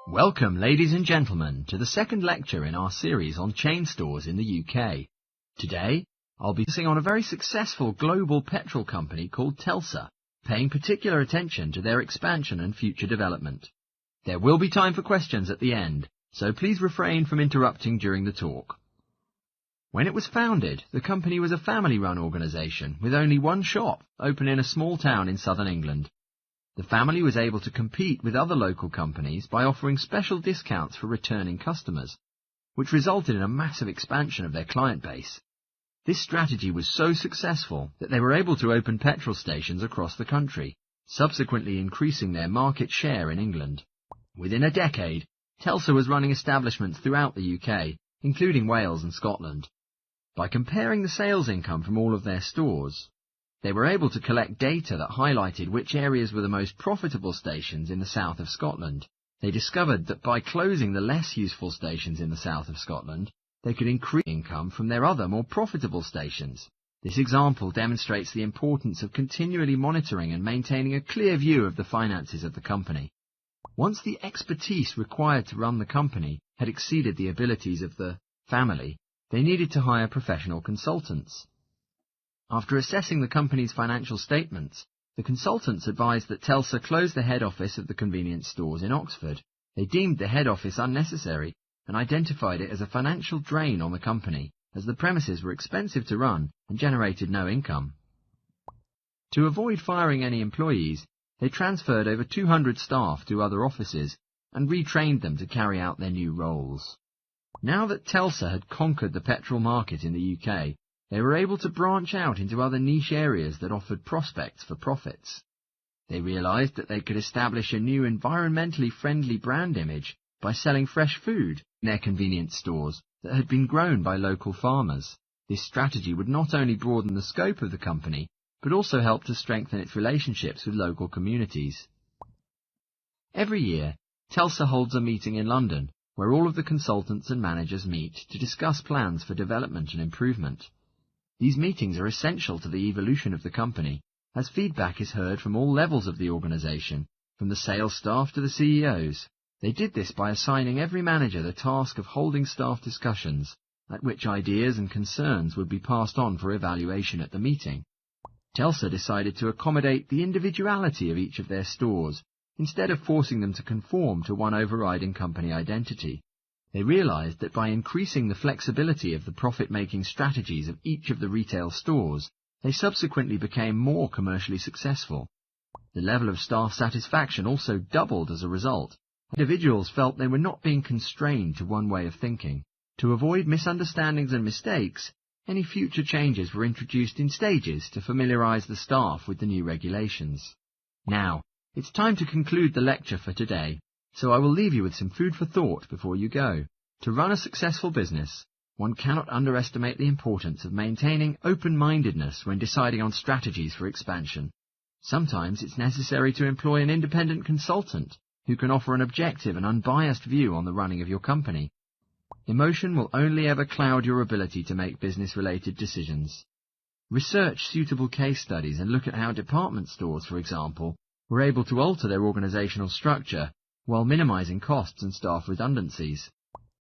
Welcome, ladies and gentlemen, to the second lecture in our series on chain stores in the UK. Today, I'll be focusing on a very successful global petrol company called Telsa, paying particular attention to their expansion and future development. There will be time for questions at the end, so please refrain from interrupting during the talk. When it was founded, the company was a family-run organisation with only one shop, open in a small town in southern England. The family was able to compete with other local companies by offering special discounts for returning customers, which resulted in a massive expansion of their client base. This strategy was so successful that they were able to open petrol stations across the country, subsequently increasing their market share in England. Within a decade, Telsa was running establishments throughout the UK, including Wales and Scotland. By comparing the sales income from all of their stores, they were able to collect data that highlighted which areas were the most profitable stations in the south of Scotland. They discovered that by closing the less useful stations in the south of Scotland, they could increase income from their other more profitable stations. This example demonstrates the importance of continually monitoring and maintaining a clear view of the finances of the company. Once the expertise required to run the company had exceeded the abilities of the family, they needed to hire professional consultants. After assessing the company's financial statements, the consultants advised that Telsa close the head office of the convenience stores in Oxford. They deemed the head office unnecessary and identified it as a financial drain on the company, as the premises were expensive to run and generated no income. To avoid firing any employees, they transferred over 200 staff to other offices and retrained them to carry out their new roles. Now that Telsa had conquered the petrol market in the UK, they were able to branch out into other niche areas that offered prospects for profits. They realized that they could establish a new environmentally friendly brand image by selling fresh food in their convenience stores that had been grown by local farmers. This strategy would not only broaden the scope of the company, but also help to strengthen its relationships with local communities. Every year, Telsa holds a meeting in London, where all of the consultants and managers meet to discuss plans for development and improvement. These meetings are essential to the evolution of the company, as feedback is heard from all levels of the organisation, from the sales staff to the CEOs. They did this by assigning every manager the task of holding staff discussions, at which ideas and concerns would be passed on for evaluation at the meeting. Telsa decided to accommodate the individuality of each of their stores, instead of forcing them to conform to one overriding company identity. They realized that by increasing the flexibility of the profit-making strategies of each of the retail stores, they subsequently became more commercially successful. The level of staff satisfaction also doubled as a result. Individuals felt they were not being constrained to one way of thinking. To avoid misunderstandings and mistakes, any future changes were introduced in stages to familiarize the staff with the new regulations. Now, it's time to conclude the lecture for today. So I will leave you with some food for thought before you go. To run a successful business, one cannot underestimate the importance of maintaining open-mindedness when deciding on strategies for expansion. Sometimes it's necessary to employ an independent consultant who can offer an objective and unbiased view on the running of your company. Emotion will only ever cloud your ability to make business-related decisions. Research suitable case studies and look at how department stores, for example, were able to alter their organizational structure while minimizing costs and staff redundancies.